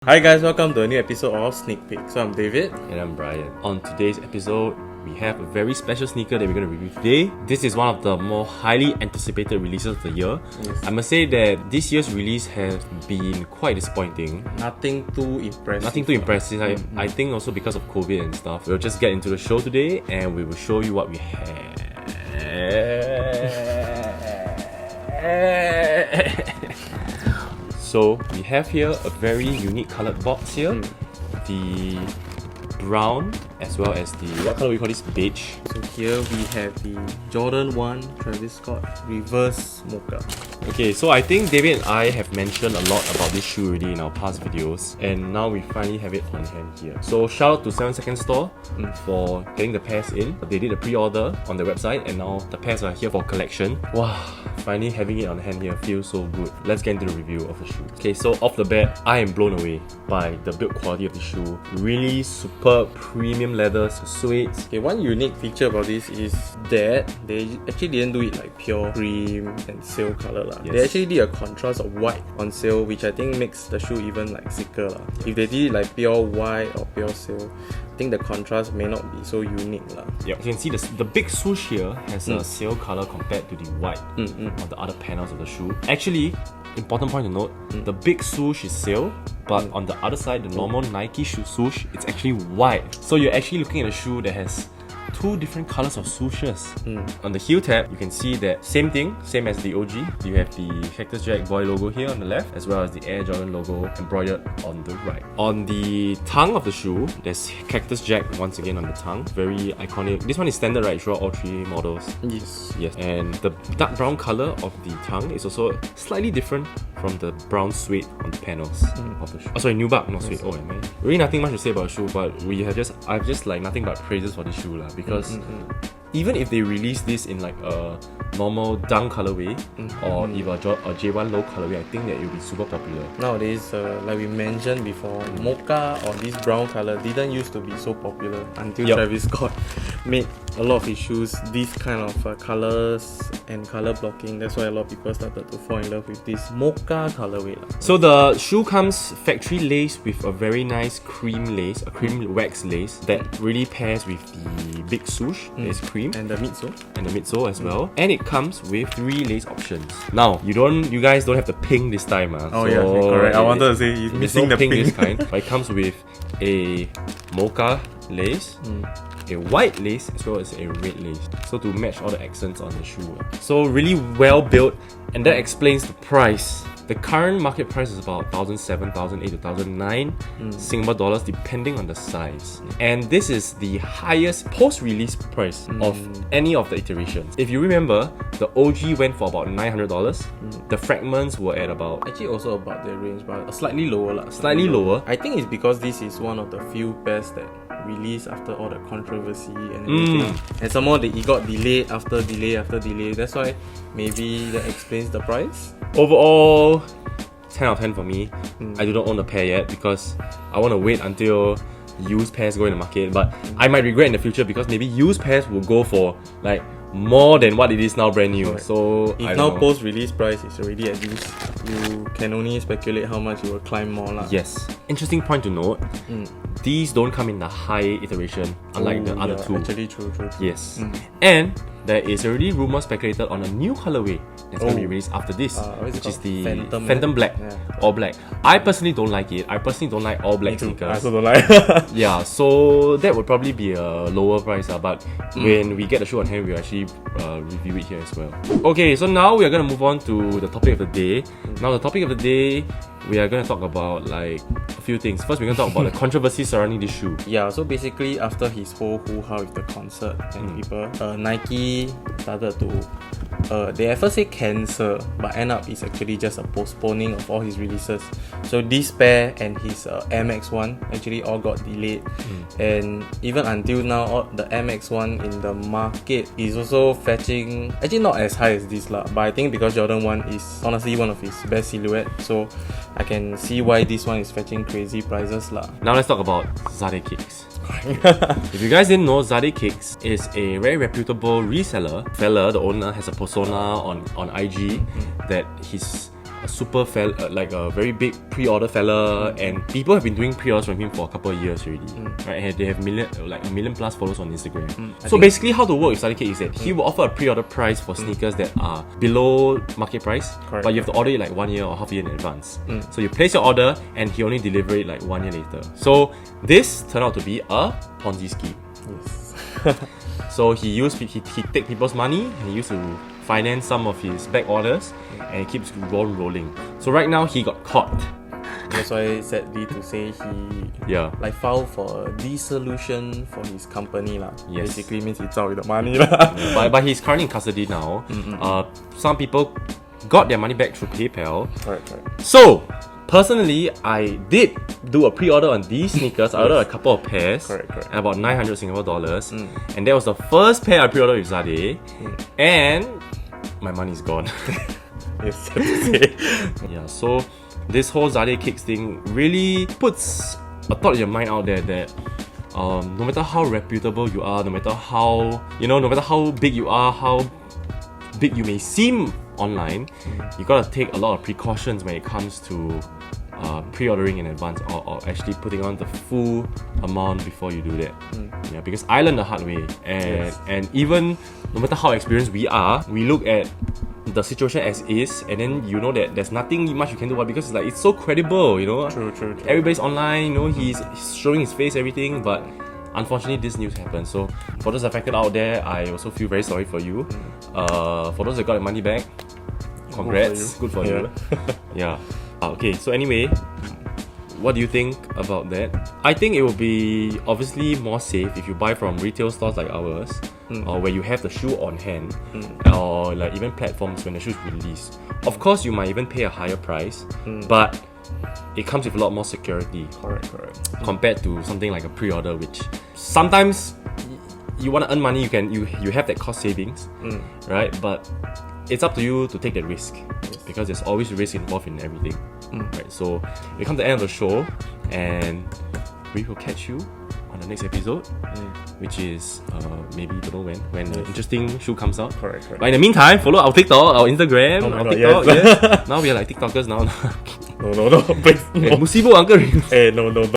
Hi guys, welcome to a new episode of Sneak Peek. So I'm David. And I'm Brian. On today's episode, we have a very special sneaker that we're going to review today. This is one of the more highly anticipated releases of the year. Yes. I must say that this year's release has been quite disappointing. Nothing too impressive. Nothing too impressive. I think also because of COVID and stuff. We'll just get into the show today and we will show you what we have. So we have here a very unique coloured box here. The brown as well as the, what colour we call this? Beige. So here we have the Jordan 1 Travis Scott Reverse Mocha. Okay, so I think David and I have mentioned a lot about this shoe already in our past videos, and now we finally have it on hand here. So shout out to 7 Second Store for getting the pairs in. They did a pre-order on their website and now the pairs are here for collection. Wow, finally having it on hand here feels so good. Let's get into the review of the shoe. Okay, so off the bat, I am blown away by the build quality of the shoe. Really superb premium leather, suede. Okay, one unique feature about this is that they actually didn't do it like pure cream and sail color lah. Yes. They actually did a contrast of white on sail, which I think makes the shoe even like sicker lah. If they did it like pure white or pure sail, I think the contrast may not be so unique lah. Yep. You can see the big swoosh here has a sail color compared to the white of the other panels of the shoe. Actually, important point to note, the big swoosh is sail, but on the other side, the normal Nike shoe swoosh, it's actually white. So you're actually looking at a shoe that has two different colors of swooshes. On the heel tab, you can see that same thing, same as the OG. You have the Cactus Jack Boy logo here on the left, as well as the Air Jordan logo embroidered on the right. On the tongue of the shoe, there's Cactus Jack once again on the tongue. Very iconic. This one is standard, right, throughout all three models? Yes. Yes. And the dark brown color of the tongue is also slightly different from the brown suede on the panels of the shoe. Oh, sorry, nubuck, not suede. Oh man. Really nothing much to say about the shoe, but I've just like nothing but praises for this shoe lah. Because even if they release this in like a normal dunk colorway or even a J1 low colorway, I think that it will be super popular. Nowadays, like we mentioned before, Mocha or this brown color didn't used to be so popular until Travis Scott made a lot of his shoes this kind of colors and color blocking. That's why a lot of people started to fall in love with this Mocha colorway. So the shoe comes factory laced with a very nice cream lace, a cream wax lace that really pairs with the big swoosh. There's cream and the midsole as well, and it comes with 3 lace options. Now you guys don't have the pink this time. Oh yeah, correct. I wanted to say he's missing no the pink this kind, but it comes with a mocha lace, a white lace as well as a red lace, so to match all the accents on the shoe. So really well built, and that explains the price. The current market price is about 1,700, 1,800 to 1,900 Singapore dollars depending on the size. And this is the highest post-release price of any of the iterations. If you remember, the OG went for about $900. The fragments were at about... Actually also about their range, but slightly lower lah. Slightly lower. I think it's because this is one of the few pairs that released after all the controversy and everything. And some more it got delayed after delay after delay. That's why maybe that explains the price. Overall, 10 out of 10 for me. I do not own a pair yet because I want to wait until used pairs go in the market, but I might regret in the future because maybe used pairs will go for like more than what it is now brand new. Correct. So if now post-release price is already at used, you can only speculate how much it will climb more lah. Yes. Interesting point to note. These don't come in the high iteration, unlike the other two. Actually, true. Yes. And there is already rumor speculated on a new colorway that's going to be released after this, which is the Phantom Black, all black. I personally don't like it. I personally don't like all black sneakers. I also don't like. Yeah, so that would probably be a lower price, but when we get the shoe on hand, we'll actually review it here as well. Okay, so now we are going to move on to the topic of the day. Now the topic of the day, we are going to talk about like a few things. First, we're going to talk about the controversy surrounding this shoe. Yeah, so basically after his whole hoo-ha with the concert and people, Nike started to they at first say cancel, but end up it's actually just a postponing of all his releases. So this pair and his Air Max 1 actually all got delayed, and even until now the Air Max 1 in the market is also fetching, actually not as high as this lah, but I think because Jordan 1 is honestly one of his best silhouette, so I can see why this one is fetching crazy prices lah. Now let's talk about Zadeh Kicks. If you guys didn't know, Zadeh Kicks is a very reputable reseller. Fella, the owner, has a persona on IG that he's super like a very big pre-order fella, and people have been doing pre-orders from him for a couple of years already. Right? And they have a million plus followers on Instagram. So basically, how to work with Zadeh Kicks is that he will offer a pre-order price for sneakers that are below market price, but you have to order it like 1 year or half a year in advance. So you place your order, and he only deliver it like 1 year later. So this turned out to be a Ponzi scheme. Yes. So he take people's money, and he used to finance some of his back orders, and it keeps rolling. So right now he got caught. That's why sadly to say he like filed for a dissolution for his company lah. Yes. Basically means he zao the money lah. But he's currently in custody now. Some people got their money back through PayPal. Correct. So personally, I did do a pre-order on these sneakers. I ordered a couple of pairs. Correct. At about 900 Singapore dollars. And that was the first pair I pre-ordered with Zadeh. And my money's gone. Yes, sad to say. Yeah, so this whole Zadeh Kicks thing really puts a thought in your mind out there that no matter how reputable you are, no matter how big you are, how big you may seem online, you gotta take a lot of precautions when it comes to pre-ordering in advance or actually putting on the full amount before you do that. Yeah, because I learned the hard way, and even no matter how experienced we are, we look at the situation as is, and then you know that there's nothing much you can do because it's so credible, you know. True. Everybody's online, you know, he's showing his face, everything, but unfortunately this news happened. So for those affected out there, I also feel very sorry for you. For those that got their money back, congrats, good for you. Yeah. Okay, so anyway, what do you think about that? I think it will be obviously more safe if you buy from retail stores like ours, or where you have the shoe on hand, or like even platforms when the shoe is released. Of course, you might even pay a higher price, but it comes with a lot more security. Correct. Compared to something like a pre-order, which sometimes you want to earn money, you have that cost savings, right? But it's up to you to take that risk, because there's always risk involved in everything. Right, so we come to the end of the show, and we will catch you on the next episode, which is maybe don't know when an interesting shoe comes out. Correct. But in the meantime, follow our TikTok, our Instagram, Oh my our God, TikTok. yes. Now we are like TikTokers now. No, please. Musibo uncle. No.